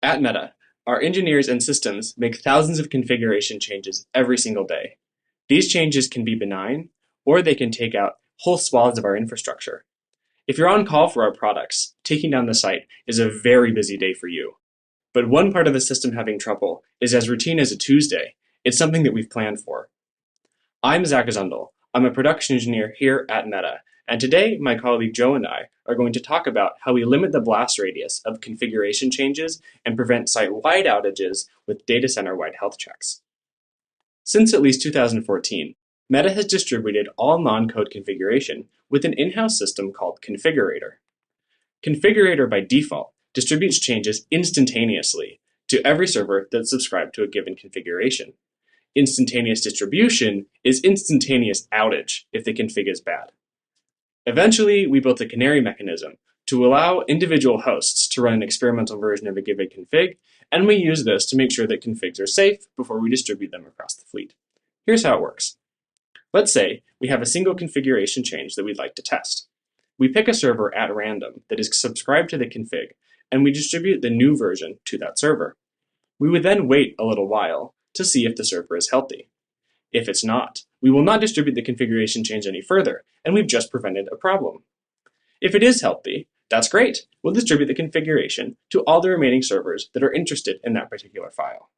At Meta, our engineers and systems make thousands of configuration changes every single day. These changes can be benign, or they can take out whole swaths of our infrastructure. If you're on call for our products, taking down the site is a very busy day for you. But one part of the system having trouble is as routine as a Tuesday. It's something that we've planned for. I'm Zach Zundel. I'm a production engineer here at Meta, and today my colleague Joe and I are going to talk about how we limit the blast radius of configuration changes and prevent site-wide outages with data center-wide health checks. Since at least 2014, Meta has distributed all non-code configuration with an in-house system called Configurator. Configurator by default distributes changes instantaneously to every server that's subscribed to a given configuration. Instantaneous distribution is instantaneous outage if the config is bad. Eventually, we built a canary mechanism to allow individual hosts to run an experimental version of a given config, and we use this to make sure that configs are safe before we distribute them across the fleet. Here's how it works. Let's say we have a single configuration change that we'd like to test. We pick a server at random that is subscribed to the config, and we distribute the new version to that server. We would then wait a little while to see if the server is healthy. If it's not, we will not distribute the configuration change any further, and we've just prevented a problem. If it is healthy, that's great. We'll distribute the configuration to all the remaining servers that are interested in that particular file.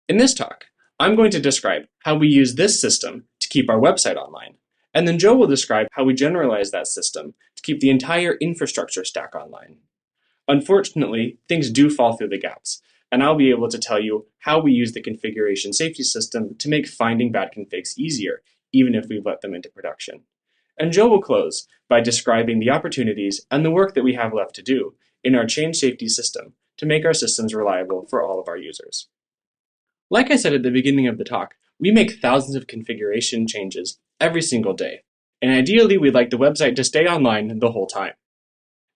In this talk, I'm going to describe how we use this system to keep our website online, and then Joe will describe how we generalize that system to keep the entire infrastructure stack online. Unfortunately, things do fall through the gaps, and I'll be able to tell you how we use the configuration safety system to make finding bad configs easier, even if we've let them into production. And Joe will close by describing the opportunities and the work that we have left to do in our change safety system to make our systems reliable for all of our users. Like I said at the beginning of the talk, we make thousands of configuration changes every single day, and ideally we'd like the website to stay online the whole time.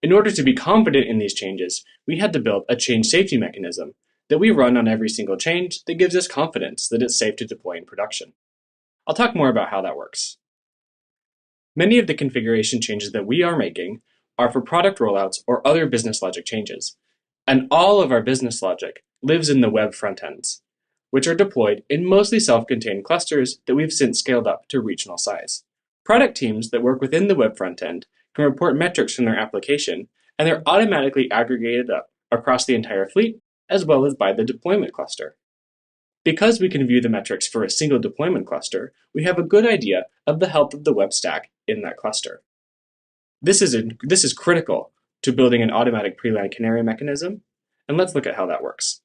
In order to be confident in these changes, we had to build a change safety mechanism that we run on every single change that gives us confidence that it's safe to deploy in production. I'll talk more about how that works. Many of the configuration changes that we are making are for product rollouts or other business logic changes, and all of our business logic lives in the web front ends, which are deployed in mostly self-contained clusters that we've since scaled up to regional size. Product teams that work within the web front end can report metrics from their application, and they're automatically aggregated up across the entire fleet, as well as by the deployment cluster. Because we can view the metrics for a single deployment cluster, we have a good idea of the health of the web stack in that cluster. This is critical to building an automatic pre-land canary mechanism, and let's look at how that works.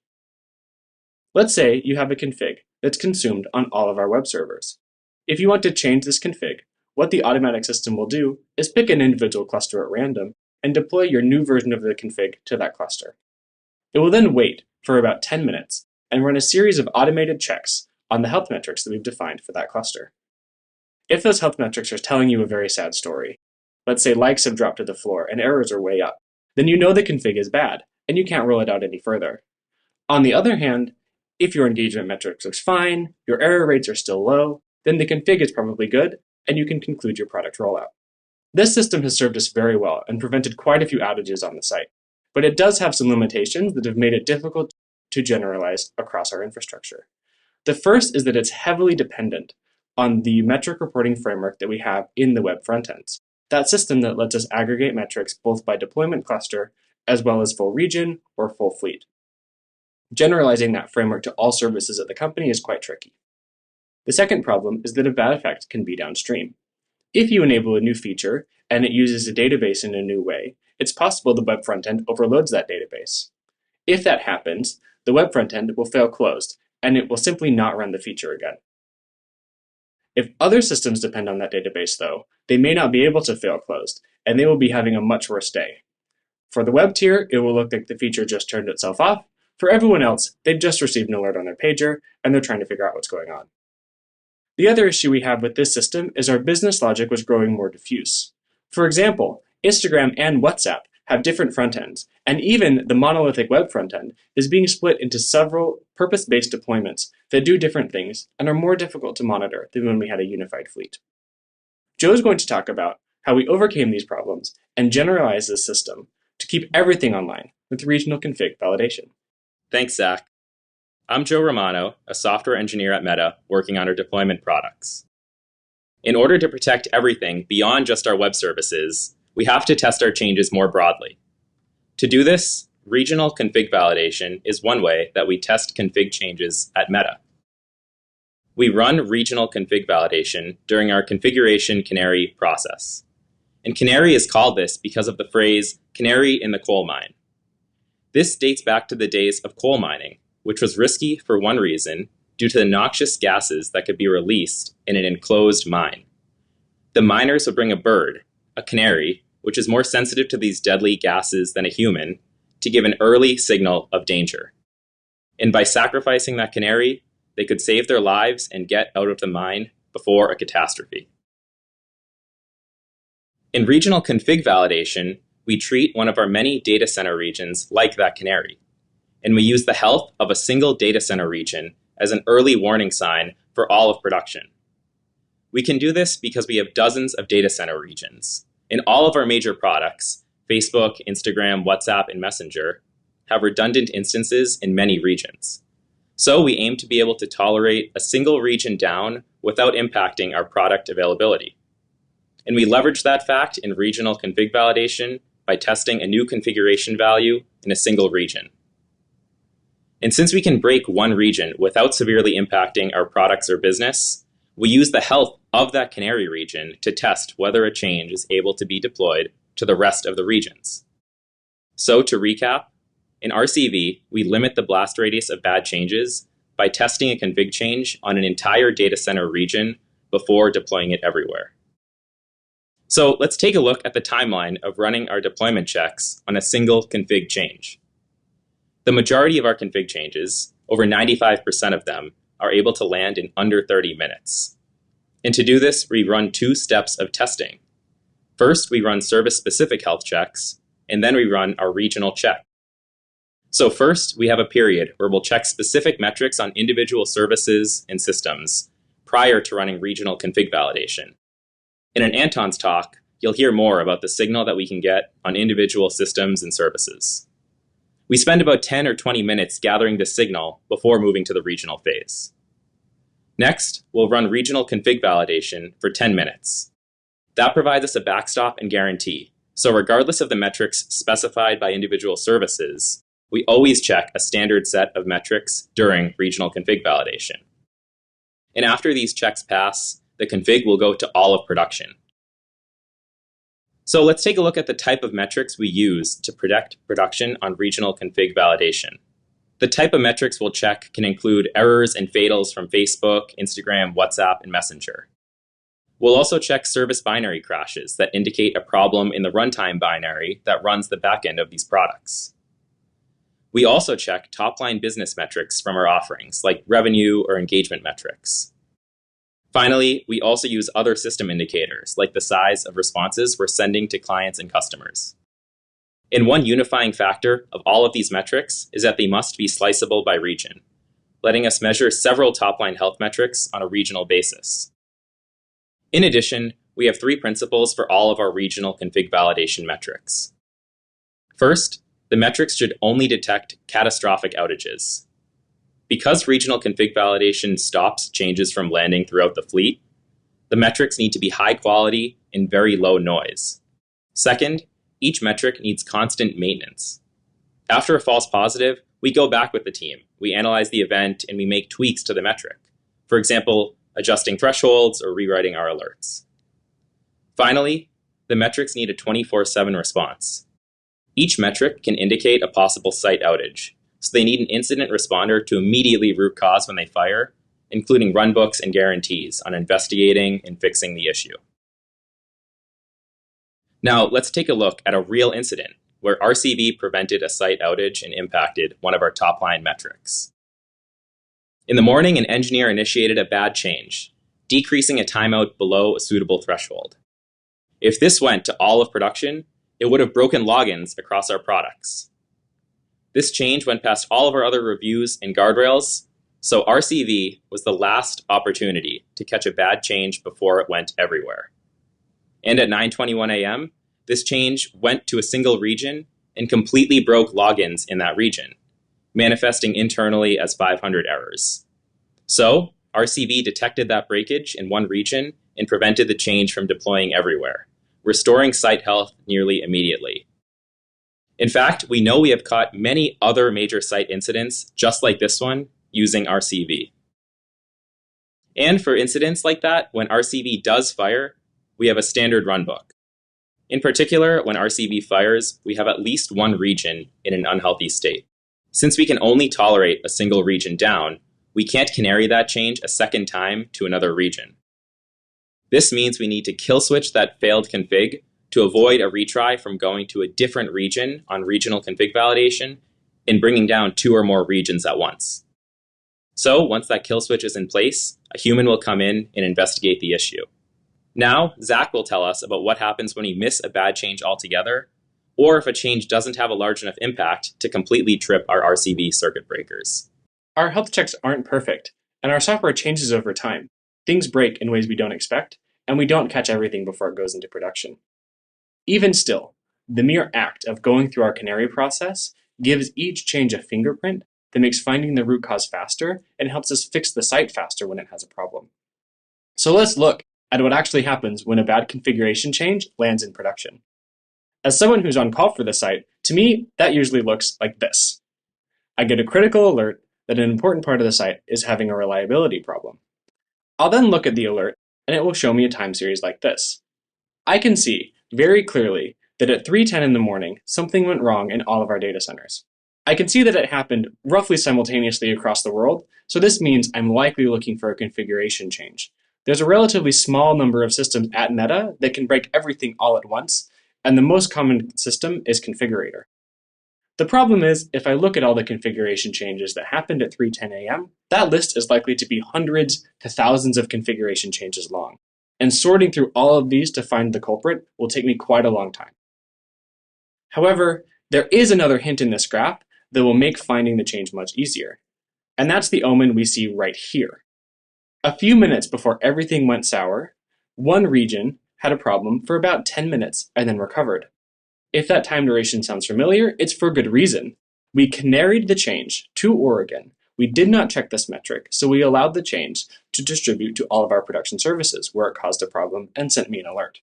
Let's say you have a config that's consumed on all of our web servers. If you want to change this config, what the automatic system will do is pick an individual cluster at random and deploy your new version of the config to that cluster. It will then wait for about 10 minutes and run a series of automated checks on the health metrics that we've defined for that cluster. If those health metrics are telling you a very sad story, let's say likes have dropped to the floor and errors are way up, then you know the config is bad and you can't roll it out any further. On the other hand, if your engagement metrics looks fine, your error rates are still low, then the config is probably good and you can conclude your product rollout. This system has served us very well and prevented quite a few outages on the site, but it does have some limitations that have made it difficult to generalize across our infrastructure. The first is that it's heavily dependent on the metric reporting framework that we have in the web frontends. That system that lets us aggregate metrics both by deployment cluster as well as full region or full fleet. Generalizing that framework to all services at the company is quite tricky. The second problem is that a bad effect can be downstream. If you enable a new feature and it uses a database in a new way, it's possible the web frontend overloads that database. If that happens, the web frontend will fail closed, and it will simply not run the feature again. If other systems depend on that database, though, they may not be able to fail closed, and they will be having a much worse day. For the web tier, it will look like the feature just turned itself off. For everyone else, they've just received an alert on their pager, and they're trying to figure out what's going on. The other issue we have with this system is our business logic was growing more diffuse. For example, Instagram and WhatsApp have different front ends, and even the monolithic web front end is being split into several purpose-based deployments that do different things and are more difficult to monitor than when we had a unified fleet. Joe is going to talk about how we overcame these problems and generalized this system to keep everything online, with regional config validation. Thanks, Zach. I'm Joe Romano, a software engineer at Meta working on our deployment products. In order to protect everything beyond just our web services, we have to test our changes more broadly. To do this, regional config validation is one way that we test config changes at Meta. We run regional config validation during our configuration canary process. And canary is called this because of the phrase canary in the coal mine. This dates back to the days of coal mining, which was risky for one reason due to the noxious gases that could be released in an enclosed mine. The miners would bring a bird, a canary, which is more sensitive to these deadly gases than a human, to give an early signal of danger. And by sacrificing that canary, they could save their lives and get out of the mine before a catastrophe. In regional config validation, we treat one of our many data center regions like that canary, and we use the health of a single data center region as an early warning sign for all of production. We can do this because we have dozens of data center regions, and all of our major products, Facebook, Instagram, WhatsApp, and Messenger, have redundant instances in many regions. So we aim to be able to tolerate a single region down without impacting our product availability. And we leverage that fact in regional config validation by testing a new configuration value in a single region. And since we can break one region without severely impacting our products or business, we use the health of that canary region to test whether a change is able to be deployed to the rest of the regions. So to recap, in RCV, we limit the blast radius of bad changes by testing a config change on an entire data center region before deploying it everywhere. So let's take a look at the timeline of running our deployment checks on a single config change. The majority of our config changes, over 95% of them, are able to land in under 30 minutes. And to do this, we run two steps of testing. First, we run service-specific health checks, and then we run our regional check. So first, we have a period where we'll check specific metrics on individual services and systems prior to running regional config validation. In an Anton's talk, you'll hear more about the signal that we can get on individual systems and services. We spend about 10 or 20 minutes gathering this signal before moving to the regional phase. Next, we'll run regional config validation for 10 minutes. That provides us a backstop and guarantee. So regardless of the metrics specified by individual services, we always check a standard set of metrics during regional config validation. And after these checks pass, the config will go to all of production. So let's take a look at the type of metrics we use to predict production on regional config validation. The type of metrics we'll check can include errors and fatals from Facebook, Instagram, WhatsApp, and Messenger. We'll also check service binary crashes that indicate a problem in the runtime binary that runs the backend of these products. We also check top-line business metrics from our offerings, like revenue or engagement metrics. Finally, we also use other system indicators, like the size of responses we're sending to clients and customers. And one unifying factor of all of these metrics is that they must be sliceable by region, letting us measure several top-line health metrics on a regional basis. In addition, we have three principles for all of our regional config validation metrics. First, the metrics should only detect catastrophic outages. Because regional config validation stops changes from landing throughout the fleet, the metrics need to be high quality and very low noise. Second, each metric needs constant maintenance. After a false positive, we go back with the team. We analyze the event and we make tweaks to the metric. For example, adjusting thresholds or rewriting our alerts. Finally, the metrics need a 24/7 response. Each metric can indicate a possible site outage, so they need an incident responder to immediately root cause when they fire, including runbooks and guarantees on investigating and fixing the issue. Now, let's take a look at a real incident where RCV prevented a site outage and impacted one of our top-line metrics. In the morning, an engineer initiated a bad change, decreasing a timeout below a suitable threshold. If this went to all of production, it would have broken logins across our products. This change went past all of our other reviews and guardrails, so RCV was the last opportunity to catch a bad change before it went everywhere. And at 9:21 a.m., this change went to a single region and completely broke logins in that region, manifesting internally as 500 errors. So, RCV detected that breakage in one region and prevented the change from deploying everywhere, restoring site health nearly immediately. In fact, we know we have caught many other major site incidents just like this one using RCV. And for incidents like that, when RCV does fire, we have a standard runbook. In particular, when RCV fires, we have at least one region in an unhealthy state. Since we can only tolerate a single region down, we can't canary that change a second time to another region. This means we need to kill switch that failed config to avoid a retry from going to a different region on regional config validation and bringing down two or more regions at once. So once that kill switch is in place, a human will come in and investigate the issue. Now, Zach will tell us about what happens when we miss a bad change altogether, or if a change doesn't have a large enough impact to completely trip our RCV circuit breakers. Our health checks aren't perfect, and our software changes over time. Things break in ways we don't expect, and we don't catch everything before it goes into production. Even still, the mere act of going through our canary process gives each change a fingerprint that makes finding the root cause faster and helps us fix the site faster when it has a problem. So let's look at what actually happens when a bad configuration change lands in production. As someone who's on call for the site, to me, that usually looks like this. I get a critical alert that an important part of the site is having a reliability problem. I'll then look at the alert, and it will show me a time series like this. I can see very clearly that at 3:10 in the morning, something went wrong in all of our data centers. I can see that it happened roughly simultaneously across the world, so this means I'm likely looking for a configuration change. There's a relatively small number of systems at Meta that can break everything all at once, and the most common system is Configurator. The problem is, if I look at all the configuration changes that happened at 3:10 a.m., that list is likely to be hundreds to thousands of configuration changes long. And sorting through all of these to find the culprit will take me quite a long time. However, there is another hint in this graph that will make finding the change much easier. And that's the omen we see right here. A few minutes before everything went sour, one region had a problem for about 10 minutes and then recovered. If that time duration sounds familiar, it's for good reason. We canaried the change to Oregon. We did not check this metric, so we allowed the change to distribute to all of our production services where it caused a problem and sent me an alert.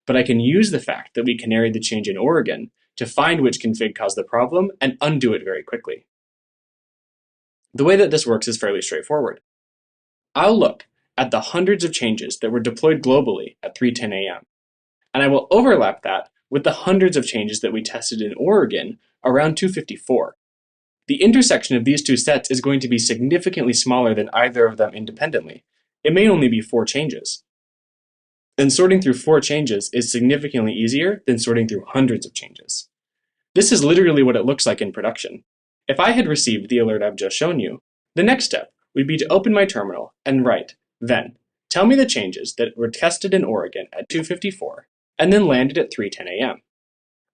But I can use the fact that we canaried the change in Oregon to find which config caused the problem and undo it very quickly. The way that this works is fairly straightforward. I'll look at the hundreds of changes that were deployed globally at 3:10 a.m., and I will overlap that with the hundreds of changes that we tested in Oregon around 2:54. The intersection of these two sets is going to be significantly smaller than either of them independently. It may only be 4 changes. And sorting through 4 changes is significantly easier than sorting through hundreds of changes. This is literally what it looks like in production. If I had received the alert I've just shown you, the next step would be to open my terminal and write, then, tell me the changes that were tested in Oregon at 2:54 and then landed at 3:10 a.m.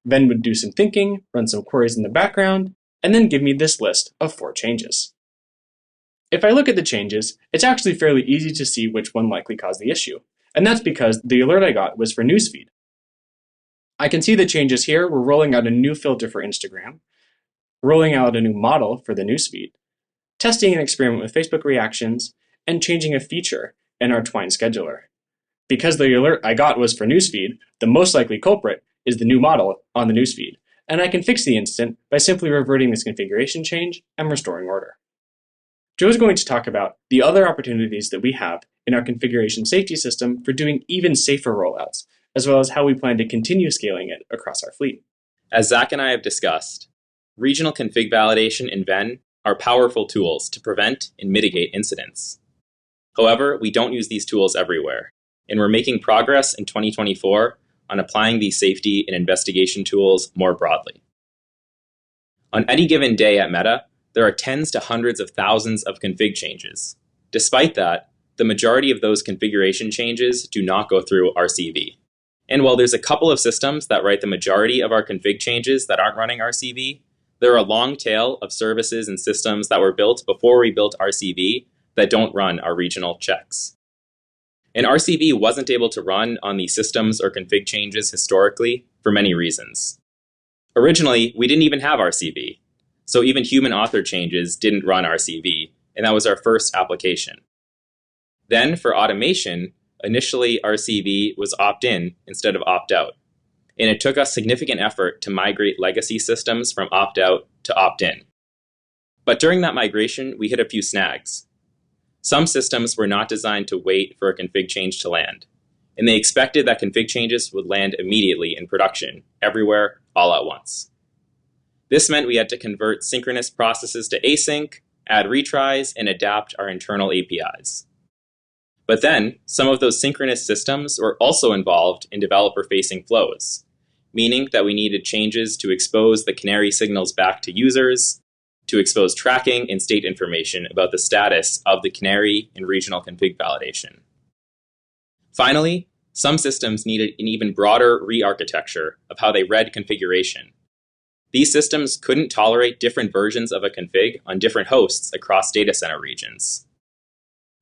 Then would do some thinking, run some queries in the background, and then give me this list of 4 changes. If I look at the changes, it's actually fairly easy to see which one likely caused the issue, and that's because the alert I got was for newsfeed. I can see the changes here. We're rolling out a new filter for Instagram, rolling out a new model for the newsfeed, testing an experiment with Facebook reactions, and changing a feature in our Twine scheduler. Because the alert I got was for newsfeed, the most likely culprit is the new model on the newsfeed, and I can fix the incident by simply reverting this configuration change and restoring order. Joe's going to talk about the other opportunities that we have in our configuration safety system for doing even safer rollouts, as well as how we plan to continue scaling it across our fleet. As Zach and I have discussed, regional config validation and Venn are powerful tools to prevent and mitigate incidents. However, we don't use these tools everywhere, and we're making progress in 2024 on applying these safety and investigation tools more broadly. On any given day at Meta, there are tens to hundreds of thousands of config changes. Despite that, the majority of those configuration changes do not go through RCV. And while there's a couple of systems that write the majority of our config changes that aren't running RCV, there are a long tail of services and systems that were built before we built RCV that don't run our regional checks. And RCV wasn't able to run on these systems or config changes historically for many reasons. Originally, we didn't even have RCV, so even human-authored changes didn't run RCV, and that was our first application. Then, for automation, initially RCV was opt-in instead of opt-out, and it took us significant effort to migrate legacy systems from opt-out to opt-in. But during that migration, we hit a few snags. Some systems were not designed to wait for a config change to land, and they expected that config changes would land immediately in production, everywhere, all at once. This meant we had to convert synchronous processes to async, add retries, and adapt our internal APIs. But then, some of those synchronous systems were also involved in developer-facing flows, meaning that we needed changes to expose the canary signals back to users, to expose tracking and state information about the status of the canary and regional config validation. Finally, some systems needed an even broader re-architecture of how they read configuration. These systems couldn't tolerate different versions of a config on different hosts across data center regions.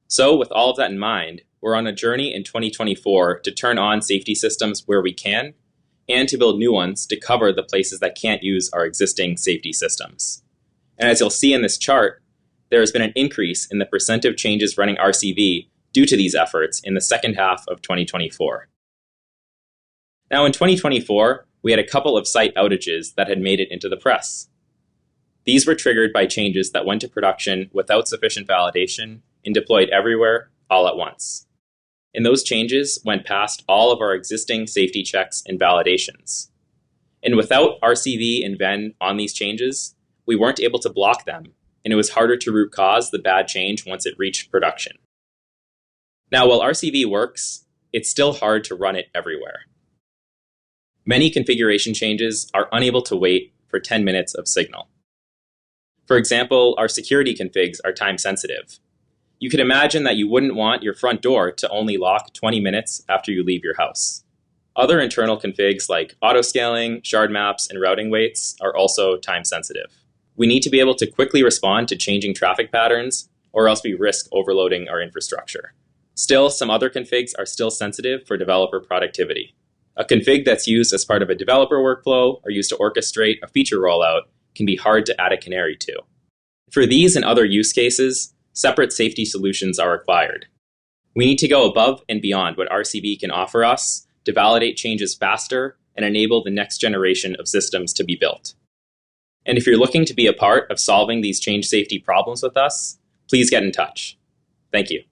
So with all of that in mind, we're on a journey in 2024 to turn on safety systems where we can, and to build new ones to cover the places that can't use our existing safety systems. And as you'll see in this chart, there has been an increase in the percent of changes running RCV due to these efforts in the second half of 2024. Now in 2024, we had a couple of site outages that had made it into the press. These were triggered by changes that went to production without sufficient validation and deployed everywhere all at once. And those changes went past all of our existing safety checks and validations. And without RCV and Venn on these changes, we weren't able to block them, and it was harder to root cause the bad change once it reached production. Now, while RCV works, it's still hard to run it everywhere. Many configuration changes are unable to wait for 10 minutes of signal. For example, our security configs are time sensitive. You could imagine that you wouldn't want your front door to only lock 20 minutes after you leave your house. Other internal configs like autoscaling, shard maps, and routing weights are also time sensitive. We need to be able to quickly respond to changing traffic patterns, or else we risk overloading our infrastructure. Still, some other configs are still sensitive for developer productivity. A config that's used as part of a developer workflow or used to orchestrate a feature rollout can be hard to add a canary to. For these and other use cases, separate safety solutions are required. We need to go above and beyond what RCV can offer us to validate changes faster and enable the next generation of systems to be built. And if you're looking to be a part of solving these change safety problems with us, please get in touch. Thank you.